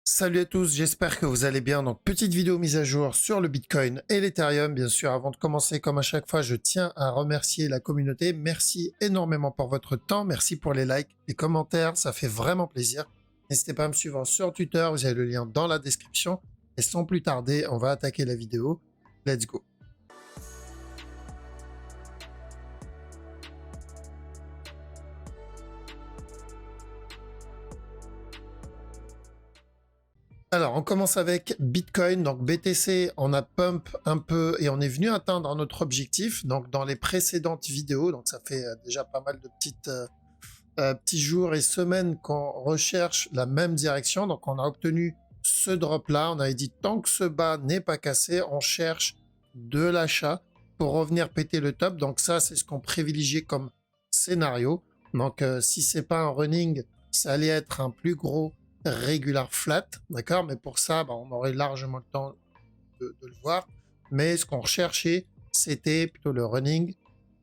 Salut à tous, j'espère que vous allez bien. Donc, petite vidéo mise à jour sur le Bitcoin et l'Ethereum. Bien sûr, avant de commencer, comme à chaque fois, je tiens à remercier la communauté. Merci énormément pour votre temps. Merci pour les likes, les commentaires. Ça fait vraiment plaisir. N'hésitez pas à me suivre sur Twitter. Vous avez le lien dans la description. Et sans plus tarder, on va attaquer la vidéo. Let's go. Alors, on commence avec Bitcoin. Donc, BTC, on a pump un peu et on est venu atteindre notre objectif. Donc, dans les précédentes vidéos, donc ça fait déjà pas mal de petits jours et semaines qu'on recherche la même direction. Donc, on a obtenu ce drop-là. On avait dit tant que ce bas n'est pas cassé, on cherche de l'achat pour revenir péter le top. Donc, ça, c'est ce qu'on privilégiait comme scénario. Donc, si c'est pas un running, ça allait être un plus gros regular flat, d'accord? Mais pour ça, on aurait largement le temps de le voir. Mais ce qu'on recherchait, c'était plutôt le running,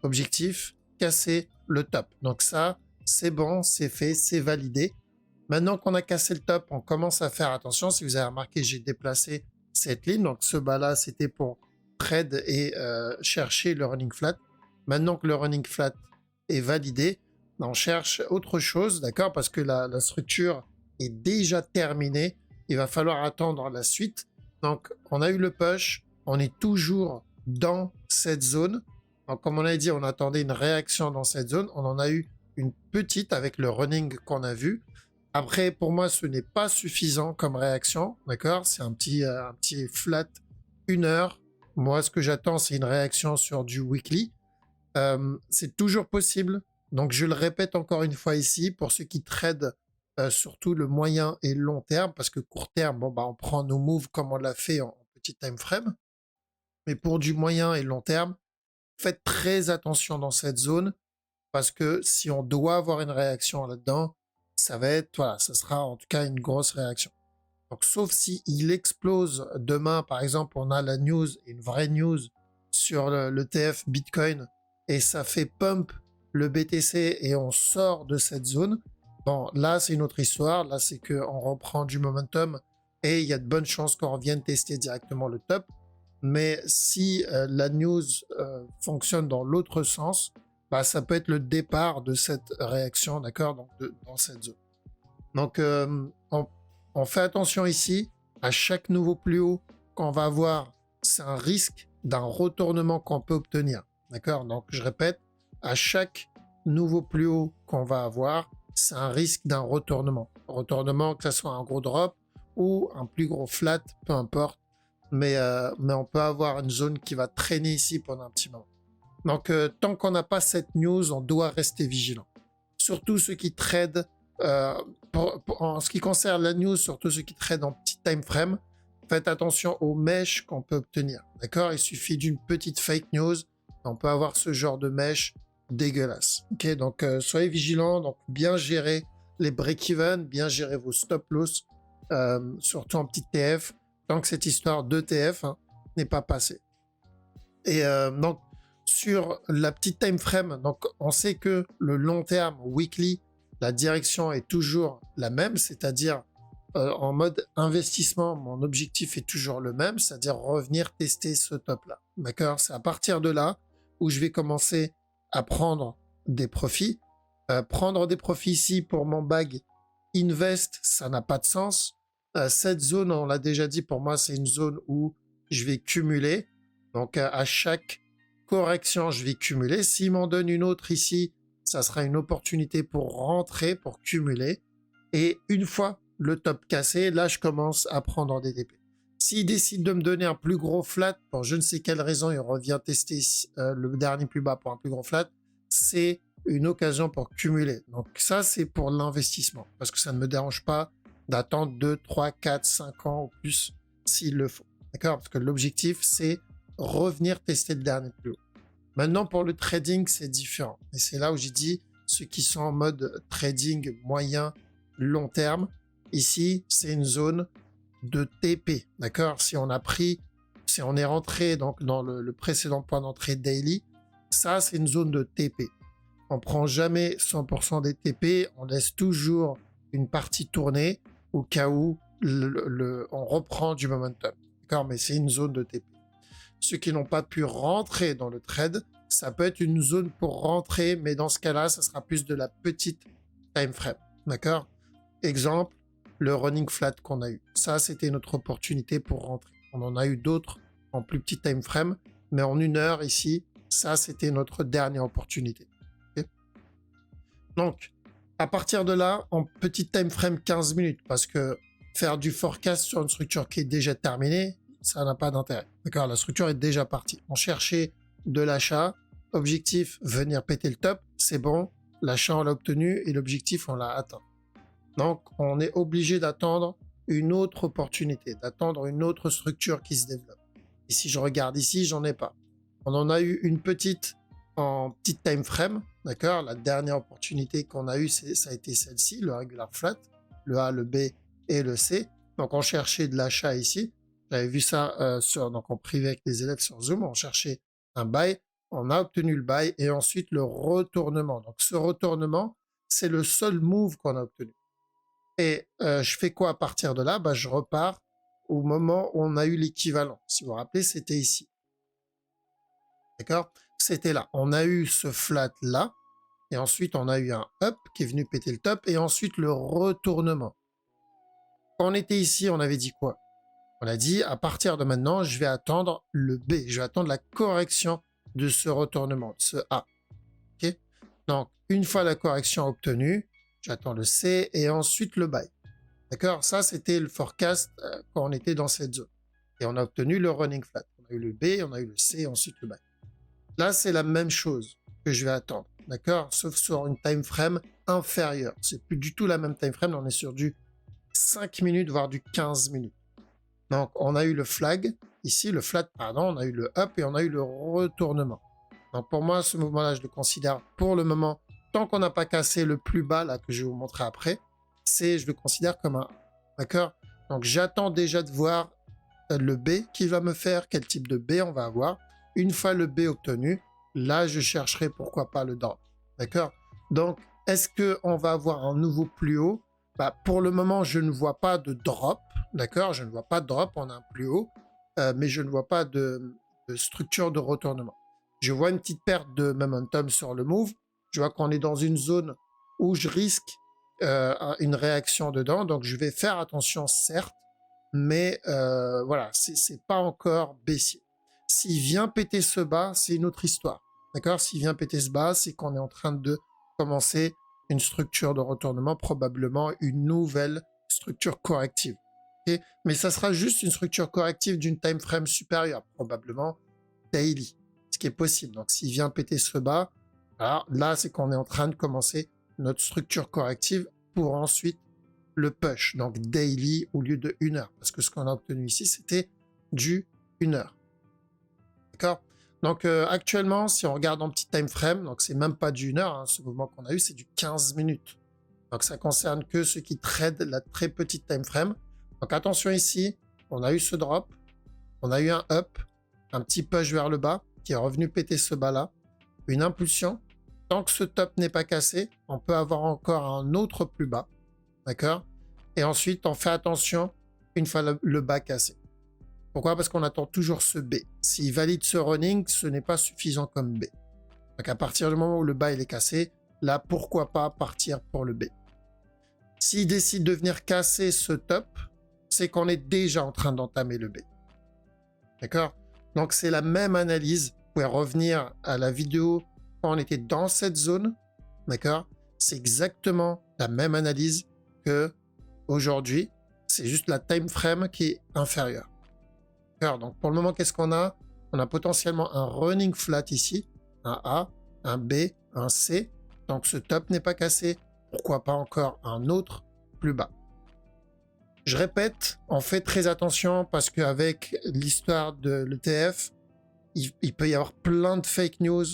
objectif, casser le top. Donc ça, c'est bon, c'est fait, c'est validé. Maintenant qu'on a cassé le top, on commence à faire attention. Si vous avez remarqué, j'ai déplacé cette ligne. Donc ce bas-là, c'était pour trade et chercher le running flat. Maintenant que le running flat est validé, on cherche autre chose, d'accord? Parce que la structure est déjà terminée. Il va falloir attendre la suite. Donc, on a eu le push. On est toujours dans cette zone. Donc, comme on a dit, on attendait une réaction dans cette zone. On en a eu une petite avec le running qu'on a vu. Après, pour moi, ce n'est pas suffisant comme réaction. D'accord? C'est un petit flat 1 heure. Moi, ce que j'attends, c'est une réaction sur du weekly. C'est toujours possible. Donc, je le répète encore une fois ici, pour ceux qui tradent surtout le moyen et long terme, parce que court terme, on prend nos moves comme on l'a fait en petit time frame. Mais pour du moyen et long terme, faites très attention dans cette zone, parce que si on doit avoir une réaction là-dedans, ça va être, voilà, ça sera en tout cas une grosse réaction. Donc, sauf si il explose demain, par exemple, on a la news, une vraie news sur l'ETF Bitcoin, et ça fait pump le BTC et on sort de cette zone. Bon, là, c'est une autre histoire. Là, c'est qu'on reprend du momentum et il y a de bonnes chances qu'on revienne tester directement le top. Mais si la news fonctionne dans l'autre sens, ça peut être le départ de cette réaction, d'accord, donc dans cette zone. Donc, on fait attention ici. À chaque nouveau plus haut qu'on va avoir, c'est un risque d'un retournement qu'on peut obtenir. D'accord? Donc, je répète, à chaque nouveau plus haut qu'on va avoir, c'est un risque d'un retournement. Retournement, que ce soit un gros drop ou un plus gros flat, peu importe. Mais on peut avoir une zone qui va traîner ici pendant un petit moment. Donc, tant qu'on n'a pas cette news, on doit rester vigilant. Surtout ceux qui tradent, en ce qui concerne la news, surtout ceux qui tradent en petit time frame, faites attention aux mèches qu'on peut obtenir. D'accord? Il suffit d'une petite fake news, on peut avoir ce genre de mèche dégueulasse. Ok? Donc, soyez vigilants, donc bien gérer les break-even, bien gérer vos stop-loss, surtout en petit TF, tant que cette histoire de TF n'est pas passée. Et donc, sur la petite time frame, donc on sait que le long terme, weekly, la direction est toujours la même, c'est-à-dire en mode investissement, mon objectif est toujours le même, c'est-à-dire revenir tester ce top-là. D'accord? C'est à partir de là où je vais commencer à prendre des profits. Prendre des profits ici pour mon bag invest, ça n'a pas de sens. Cette zone, on l'a déjà dit, pour moi, c'est une zone où je vais cumuler. Donc, à chaque correction, je vais cumuler. S'il m'en donne une autre ici, ça sera une opportunité pour rentrer, pour cumuler. Et une fois le top cassé, là, je commence à prendre des TP. S'il décide de me donner un plus gros flat, pour je ne sais quelle raison, il revient tester le dernier plus bas pour un plus gros flat, c'est une occasion pour cumuler. Donc ça, c'est pour l'investissement, parce que ça ne me dérange pas d'attendre 2, 3, 4, 5 ans ou plus s'il le faut. D'accord? Parce que l'objectif, c'est revenir tester le dernier plus haut. Maintenant, pour le trading, c'est différent. Et c'est là où j'ai dit, ceux qui sont en mode trading moyen, long terme, ici, c'est une zone de TP. D'accord? Si on est rentré donc dans le précédent point d'entrée daily, ça, c'est une zone de TP. On prend jamais 100% des TP, on laisse toujours une partie tourner au cas où on reprend du momentum. D'accord, mais c'est une zone de TP. Ceux qui n'ont pas pu rentrer dans le trade, ça peut être une zone pour rentrer, mais dans ce cas-là, ça sera plus de la petite time frame. D'accord? Exemple, le running flat qu'on a eu. Ça, c'était notre opportunité pour rentrer. On en a eu d'autres en plus petit time frame, mais en 1 heure ici, ça, c'était notre dernière opportunité. Okay? Donc, à partir de là, en petit time frame 15 minutes, parce que faire du forecast sur une structure qui est déjà terminée, ça n'a pas d'intérêt. D'accord, la structure est déjà partie. On cherchait de l'achat, objectif, venir péter le top, c'est bon, l'achat on l'a obtenu et l'objectif on l'a atteint. Donc on est obligé d'attendre une autre opportunité, d'attendre une autre structure qui se développe. Et si je regarde ici, j'en ai pas. On en a eu une petite en petite time frame, d'accord. La dernière opportunité qu'on a eue, ça a été celle-ci, le regular flat, le A, le B et le C. Donc on cherchait de l'achat ici. J'avais vu ça donc en privé avec les élèves sur Zoom. On cherchait un buy, on a obtenu le buy et ensuite le retournement. Donc ce retournement, c'est le seul move qu'on a obtenu. Et je fais quoi à partir de là? Bah, je repars au moment où on a eu l'équivalent. Si vous vous rappelez, c'était ici. D'accord? C'était là. On a eu ce flat là, et ensuite on a eu un up qui est venu péter le top, et ensuite le retournement. Quand on était ici, on avait dit quoi? On a dit, à partir de maintenant, je vais attendre le B. Je vais attendre la correction de ce retournement, de ce A. Okay? Donc, une fois la correction obtenue, j'attends le C et ensuite le buy. D'accord? Ça, c'était le forecast quand on était dans cette zone. Et on a obtenu le running flat. On a eu le B, on a eu le C et ensuite le buy. Là, c'est la même chose que je vais attendre. D'accord? Sauf sur une time frame inférieure. C'est plus du tout la même time frame. On est sur du 5 minutes, voire du 15 minutes. Donc, on a eu le flag, ici, le flat, pardon, on a eu le up et on a eu le retournement. Donc, pour moi, ce mouvement-là, je le considère pour le moment, tant qu'on n'a pas cassé le plus bas, là, que je vais vous montrer après, je le considère comme un, d'accord? Donc, j'attends déjà de voir le B qui va me faire, quel type de B on va avoir. Une fois le B obtenu, là, je chercherai pourquoi pas le drop, d'accord? Donc, est-ce qu'on va avoir un nouveau plus haut? Bah, pour le moment, je ne vois pas de drop, d'accord? Je ne vois pas de drop, on a un plus haut, mais je ne vois pas de structure de retournement. Je vois une petite perte de momentum sur le move. Je vois qu'on est dans une zone où je risque une réaction dedans, donc je vais faire attention, certes, mais voilà, c'est pas encore baissier. S'il vient péter ce bas, c'est une autre histoire, d'accord? S'il vient péter ce bas, c'est qu'on est en train de commencer une structure de retournement, probablement une nouvelle structure corrective. Okay? Mais ça sera juste une structure corrective d'une time frame supérieure, probablement daily, ce qui est possible. Donc s'il vient péter ce bas, alors là c'est qu'on est en train de commencer notre structure corrective pour ensuite le push, donc daily au lieu de 1 heure. Parce que ce qu'on a obtenu ici, c'était du 1 heure. D'accord? Donc actuellement, si on regarde en petit time frame, donc c'est même pas du 1 heure, hein, ce mouvement qu'on a eu, c'est du 15 minutes. Donc ça concerne que ceux qui tradent la très petite time frame. Donc attention ici, on a eu ce drop, on a eu un up, un petit push vers le bas qui est revenu péter ce bas là, une impulsion. Tant que ce top n'est pas cassé, on peut avoir encore un autre plus bas, d'accord? Et ensuite, on fait attention une fois le bas cassé. Pourquoi? Parce qu'on attend toujours ce B. S'il valide ce running, ce n'est pas suffisant comme B. Donc à partir du moment où le bas il est cassé, là pourquoi pas partir pour le B. S'il décide de venir casser ce top, c'est qu'on est déjà en train d'entamer le B. D'accord? Donc c'est la même analyse. Vous pouvez revenir à la vidéo quand on était dans cette zone. D'accord? C'est exactement la même analyse que aujourd'hui. C'est juste la time frame qui est inférieure. D'accord? Donc pour le moment, qu'est-ce qu'on a? On a potentiellement un running flat ici, un A, un B, un C. Donc ce top n'est pas cassé. Pourquoi pas encore un autre plus bas? Je répète, on fait très attention parce qu'avec l'histoire de l'ETF, il peut y avoir plein de fake news,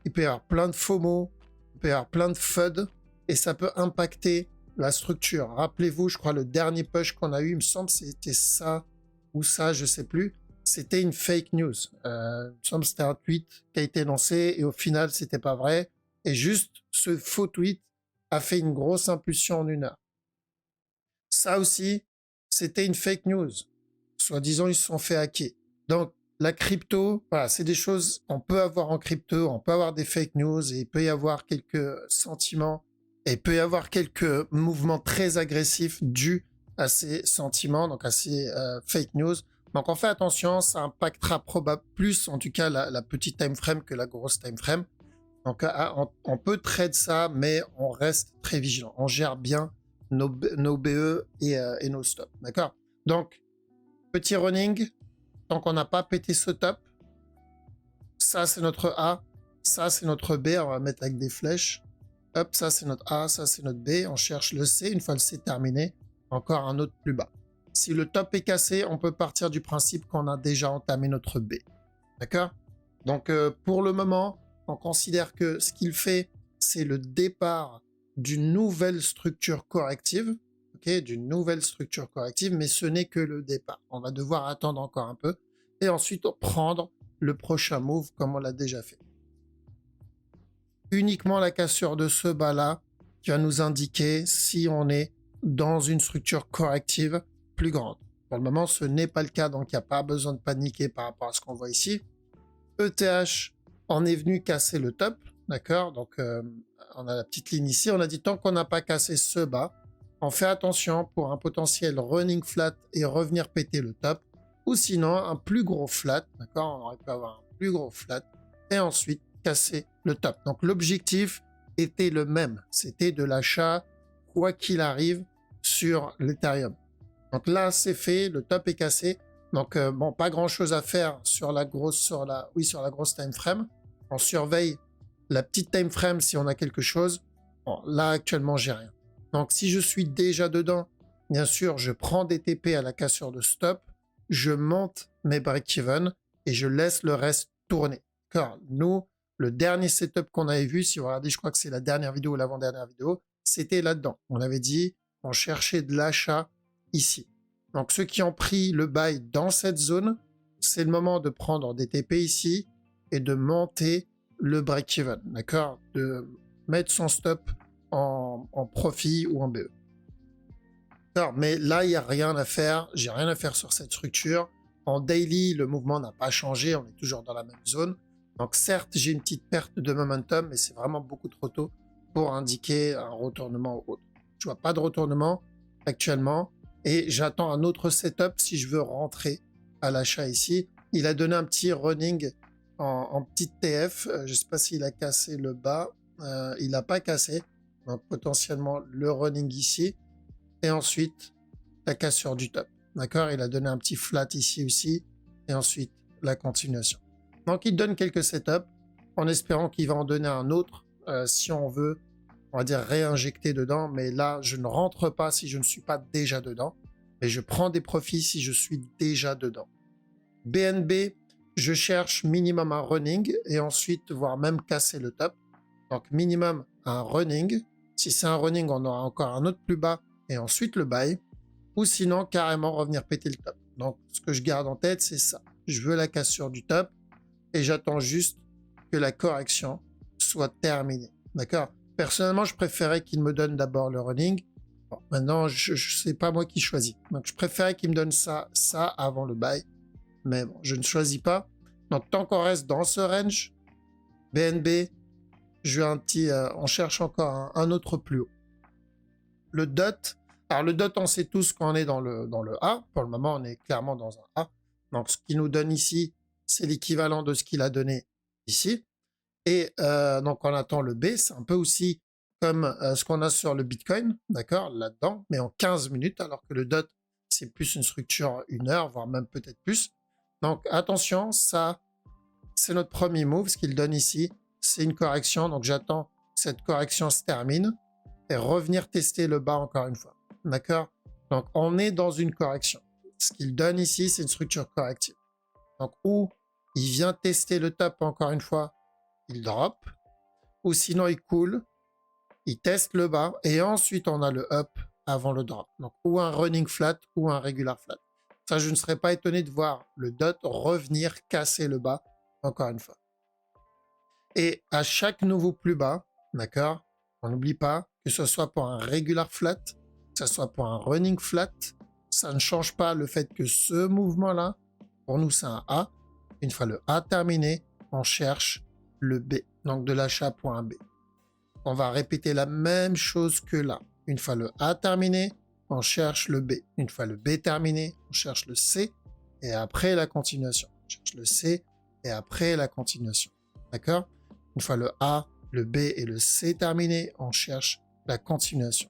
il peut y avoir plein de FOMO, il peut y avoir plein de FUD et ça peut impacter la structure. Rappelez-vous, je crois le dernier push qu'on a eu, il me semble que c'était ça ou ça, je sais plus. C'était une fake news. Il me semble que c'était un tweet qui a été lancé et au final, c'était pas vrai. Et juste ce faux tweet a fait une grosse impulsion en 1 heure. Ça aussi, c'était une fake news. Soi-disant, ils se sont fait hacker. Donc, la crypto, voilà, c'est des choses qu'on peut avoir en crypto, on peut avoir des fake news et il peut y avoir quelques sentiments et il peut y avoir quelques mouvements très agressifs dus à ces sentiments, donc à ces fake news. Donc, on fait attention, ça impactera probablement plus, en tout cas, la petite time frame que la grosse time frame. Donc, on peut trade ça, mais on reste très vigilant. On gère bien nos BE et nos stops. D'accord? Donc, petit running, tant qu'on n'a pas pété ce top, ça c'est notre A, ça c'est notre B, on va mettre avec des flèches. Hop, ça c'est notre A, ça c'est notre B, on cherche le C, une fois le C terminé, encore un autre plus bas. Si le top est cassé, on peut partir du principe qu'on a déjà entamé notre B. D'accord? Donc pour le moment, on considère que ce qu'il fait, c'est le départ d'une nouvelle structure corrective, okay, d'une nouvelle structure corrective, mais ce n'est que le départ. On va devoir attendre encore un peu et ensuite prendre le prochain move comme on l'a déjà fait. Uniquement la cassure de ce bas-là qui va nous indiquer si on est dans une structure corrective plus grande. Pour le moment, ce n'est pas le cas, donc il n'y a pas besoin de paniquer par rapport à ce qu'on voit ici. ETH, on est venu casser le top, d'accord? Donc, on a la petite ligne ici. On a dit tant qu'on n'a pas cassé ce bas, on fait attention pour un potentiel running flat et revenir péter le top. Ou sinon, un plus gros flat, d'accord? On aurait pu avoir un plus gros flat et ensuite casser le top. Donc, l'objectif était le même. C'était de l'achat, quoi qu'il arrive, sur l'Ethereum. Donc là, c'est fait, le top est cassé. Donc, bon, pas grand-chose à faire sur la grosse time frame. On surveille la petite time frame si on a quelque chose. Bon, là, actuellement, j'ai rien. Donc, si je suis déjà dedans, bien sûr, je prends des TP à la cassure de stop, je monte mes break-even et je laisse le reste tourner. D'accord? Nous, le dernier setup qu'on avait vu, si vous regardez, je crois que c'est la dernière vidéo ou l'avant-dernière vidéo, c'était là-dedans. On avait dit, on cherchait de l'achat ici. Donc, ceux qui ont pris le buy dans cette zone, c'est le moment de prendre des TP ici et de monter le break-even, d'accord? De mettre son stop en profit ou en BE. Alors, mais là, il n'y a rien à faire. J'ai rien à faire sur cette structure. En daily, le mouvement n'a pas changé. On est toujours dans la même zone. Donc, certes, j'ai une petite perte de momentum, mais c'est vraiment beaucoup trop tôt pour indiquer un retournement ou autre. Je vois pas de retournement actuellement. Et j'attends un autre setup si je veux rentrer à l'achat ici. Il a donné un petit running en petite TF. Je ne sais pas s'il a cassé le bas. Il n'a pas cassé. Donc potentiellement le running ici. Et ensuite la cassure du top. D'accord? Il a donné un petit flat ici aussi. Et ensuite la continuation. Donc il donne quelques setups en espérant qu'il va en donner un autre si on veut, on va dire, réinjecter dedans. Mais là, je ne rentre pas si je ne suis pas déjà dedans. Mais je prends des profits si je suis déjà dedans. BNB, je cherche minimum un running et ensuite, voire même casser le top. Donc minimum un running. Si c'est un running, on aura encore un autre plus bas et ensuite le buy. Ou sinon, carrément revenir péter le top. Donc ce que je garde en tête, c'est ça. Je veux la cassure du top et j'attends juste que la correction soit terminée. D'accord? Personnellement, je préférais qu'il me donne d'abord le running. Bon, maintenant, c'est pas moi qui choisis. Donc, je préférais qu'il me donne ça avant le buy. Mais bon, je ne choisis pas. Donc, tant qu'on reste dans ce range, BNB, je veux un petit, on cherche encore un autre plus haut. Le DOT, alors le DOT, on sait tous qu'on est dans le A. Pour le moment, on est clairement dans un A. Donc, ce qu'il nous donne ici, c'est l'équivalent de ce qu'il a donné ici. Et donc, on attend le B. C'est un peu aussi comme ce qu'on a sur le Bitcoin, d'accord, là-dedans, mais en 15 minutes, alors que le DOT, c'est plus une structure 1 heure, voire même peut-être plus. Donc, attention, ça, c'est notre premier move. Ce qu'il donne ici, c'est une correction. Donc, j'attends que cette correction se termine et revenir tester le bas encore une fois, d'accord? Donc, on est dans une correction. Ce qu'il donne ici, c'est une structure corrective. Donc, ou il vient tester le top encore une fois, il drop, ou sinon il coule, il teste le bas, et ensuite on a le up avant le drop. Donc, ou un running flat, ou un regular flat. Ça, je ne serais pas étonné de voir le DOT revenir casser le bas, encore une fois. Et à chaque nouveau plus bas, d'accord, on n'oublie pas que ce soit pour un regular flat, que ce soit pour un running flat, que ça ne change pas le fait que ce mouvement-là, pour nous, c'est un A. Une fois le A terminé, on cherche le B, donc de l'achat point B. On va répéter la même chose que là. Une fois le A terminé, on cherche le B. Une fois le B terminé, on cherche le C et après la continuation. On cherche le C et après la continuation. D'accord? Une fois le A, le B et le C terminé, on cherche la continuation.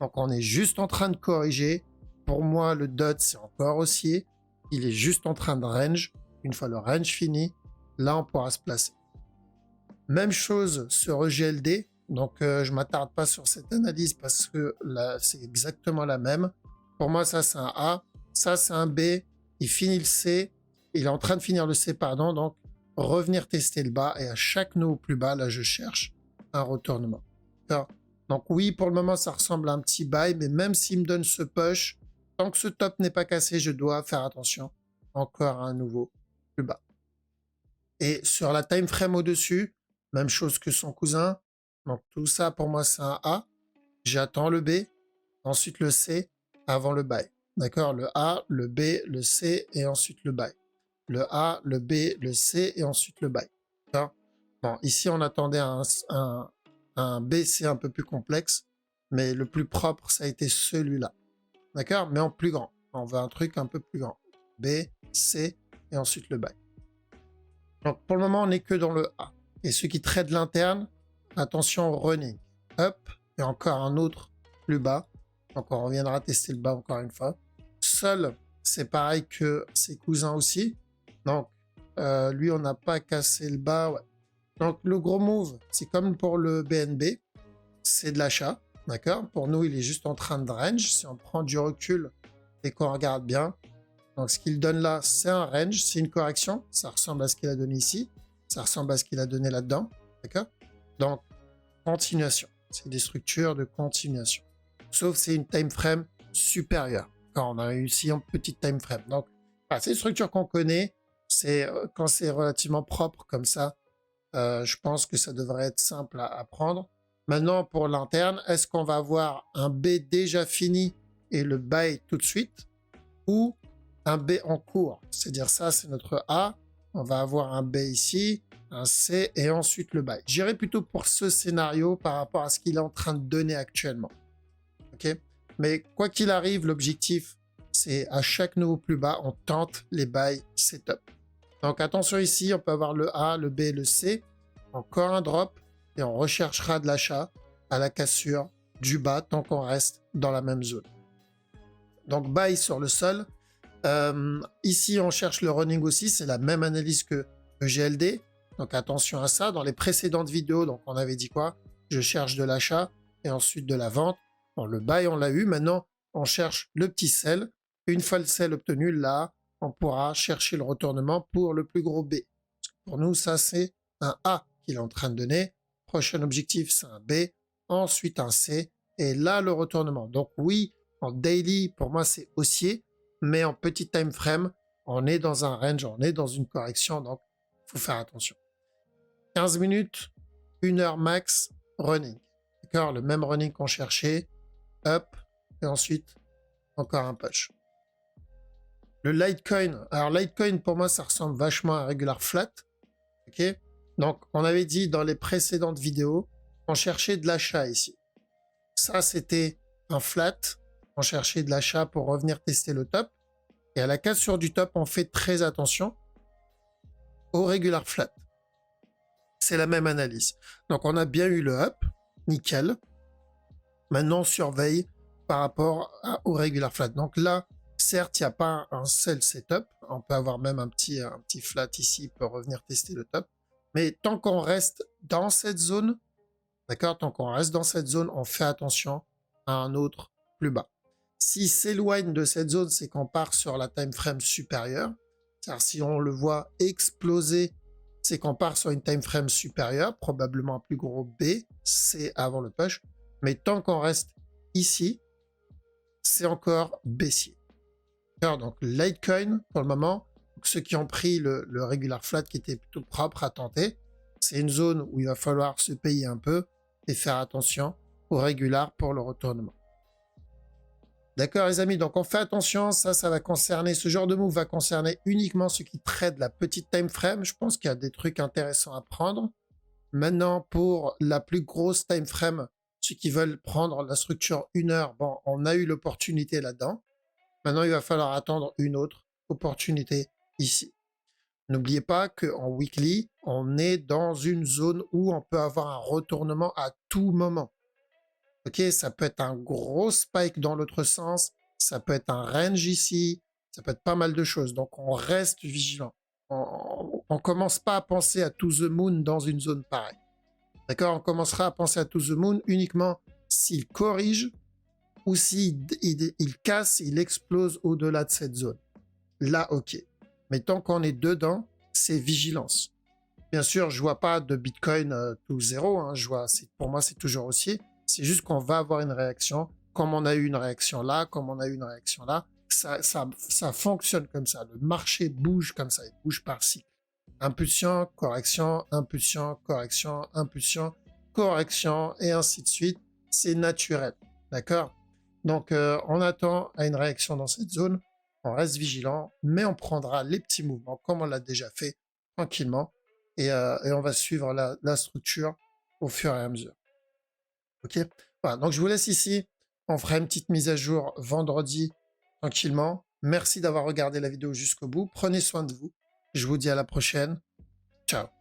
Donc on est juste en train de corriger. Pour moi, le dot, c'est encore haussier. Il est juste en train de range. Une fois le range fini, là, on pourra se placer. Même chose sur EGLD. Donc, je ne m'attarde pas sur cette analyse parce que là, c'est exactement la même. Pour moi, ça, c'est un A. Ça, c'est un B. Il finit le C. Il est en train de finir le C, pardon. Donc, revenir tester le bas. Et à chaque nœud plus bas, là, je cherche un retournement. Alors, donc, oui, pour le moment, ça ressemble à un petit buy. Mais même s'il me donne ce push, tant que ce top n'est pas cassé, je dois faire attention. Encore à un nouveau plus bas. Et sur la time frame au-dessus, même chose que son cousin. Donc tout ça pour moi c'est un A. J'attends le B, ensuite le C avant le buy. D'accord? Le A, le B, le C et ensuite le buy. Le A, le B, le C et ensuite le buy. D'accord? Bon, ici on attendait un B, C un peu plus complexe, mais le plus propre ça a été celui-là. D'accord? Mais en plus grand. On veut un truc un peu plus grand. B, C et ensuite le buy. Donc pour le moment, on n'est que dans le A. Et ceux qui traitent l'interne, attention au running. Up et encore un autre plus bas. Donc on reviendra tester le bas encore une fois. Seul, c'est pareil que ses cousins aussi. Donc lui, on n'a pas cassé le bas. Ouais. Donc le gros move, c'est comme pour le BNB, c'est de l'achat. D'accord? Pour nous, il est juste en train de range. Si on prend du recul et qu'on regarde bien, donc, ce qu'il donne là, c'est un range, c'est une correction. Ça ressemble à ce qu'il a donné ici. Ça ressemble à ce qu'il a donné là-dedans. D'accord? Donc, continuation. C'est des structures de continuation. Sauf c'est une time frame supérieure. Quand on a réussi en petite time frame. Donc, voilà, c'est une structure qu'on connaît. C'est quand c'est relativement propre comme ça, je pense que ça devrait être simple à prendre. Maintenant, pour l'interne, est-ce qu'on va avoir un B déjà fini et le buy tout de suite ou un B en cours, c'est-à-dire ça c'est notre A, on va avoir un B ici, un C et ensuite le buy. J'irai plutôt pour ce scénario par rapport à ce qu'il est en train de donner actuellement. Ok? Mais quoi qu'il arrive, l'objectif c'est à chaque nouveau plus bas, on tente les buy setup. Donc attention ici, on peut avoir le A, le B, le C, encore un drop et on recherchera de l'achat à la cassure du bas tant qu'on reste dans la même zone. Donc buy sur le sol. Ici, on cherche le running aussi. C'est la même analyse que le GLD. Donc, attention à ça. Dans les précédentes vidéos, donc on avait dit quoi? Je cherche de l'achat et ensuite de la vente. Bon, le buy, on l'a eu. Maintenant, on cherche le petit sell. Une fois le sell obtenu, là, on pourra chercher le retournement pour le plus gros B. Pour nous, ça, c'est un A qu'il est en train de donner. Prochain objectif, c'est un B. Ensuite, un C. Et là, le retournement. Donc, oui, en daily, pour moi, c'est haussier. Mais en petit time frame, on est dans un range, on est dans une correction, donc il faut faire attention. 15 minutes, 1 heure max, running. D'accord? Le même running qu'on cherchait, up, et ensuite, encore un push. Le Litecoin, alors Litecoin, pour moi, ça ressemble vachement à un regular flat. Ok? Donc, on avait dit dans les précédentes vidéos, on cherchait de l'achat ici. Ça, c'était un flat. On cherchait de l'achat pour revenir tester le top. Et à la cassure du top, on fait très attention au regular flat. C'est la même analyse. Donc, on a bien eu le up, nickel. Maintenant, on surveille par rapport au regular flat. Donc là, certes, il n'y a pas un seul setup. On peut avoir même un petit flat ici pour revenir tester le top. Mais tant qu'on reste dans cette zone, d'accord, tant qu'on reste dans cette zone, on fait attention à un autre plus bas. S'il s'éloigne de cette zone, c'est qu'on part sur la time frame supérieure. C'est-à-dire si on le voit exploser, c'est qu'on part sur une time frame supérieure, probablement un plus gros B, C avant le push. Mais tant qu'on reste ici, c'est encore baissier. Donc Litecoin, pour le moment, ceux qui ont pris le regular flat qui était plutôt propre à tenter, c'est une zone où il va falloir se payer un peu et faire attention au regular pour le retournement. D'accord, les amis? Donc, on fait attention. Ça va concerner, ce genre de move va concerner uniquement ceux qui traitent la petite time frame. Je pense qu'il y a des trucs intéressants à prendre. Maintenant, pour la plus grosse time frame, ceux qui veulent prendre la structure 1 heure, bon, on a eu l'opportunité là-dedans. Maintenant, il va falloir attendre une autre opportunité ici. N'oubliez pas qu'en weekly, on est dans une zone où on peut avoir un retournement à tout moment. Ok, ça peut être un gros spike dans l'autre sens, ça peut être un range ici, ça peut être pas mal de choses. Donc on reste vigilant. On commence pas à penser à to the moon dans une zone pareille. D'accord? On commencera à penser à to the moon uniquement s'il corrige ou s'il il casse, il explose au-delà de cette zone. Là, ok. Mais tant qu'on est dedans, c'est vigilance. Bien sûr, je vois pas de Bitcoin tout zéro. Hein. Pour moi, c'est toujours haussier. C'est juste qu'on va avoir une réaction, comme on a eu une réaction là, comme on a eu une réaction là. Ça fonctionne comme ça. Le marché bouge comme ça. Il bouge par cycle. Impulsion, correction, impulsion, correction, impulsion, correction, et ainsi de suite. C'est naturel. D'accord? Donc, on attend à une réaction dans cette zone. On reste vigilant, mais on prendra les petits mouvements comme on l'a déjà fait tranquillement. Et on va suivre la structure au fur et à mesure. Ok? Voilà, donc je vous laisse ici. On fera une petite mise à jour vendredi tranquillement. Merci d'avoir regardé la vidéo jusqu'au bout. Prenez soin de vous. Je vous dis à la prochaine. Ciao.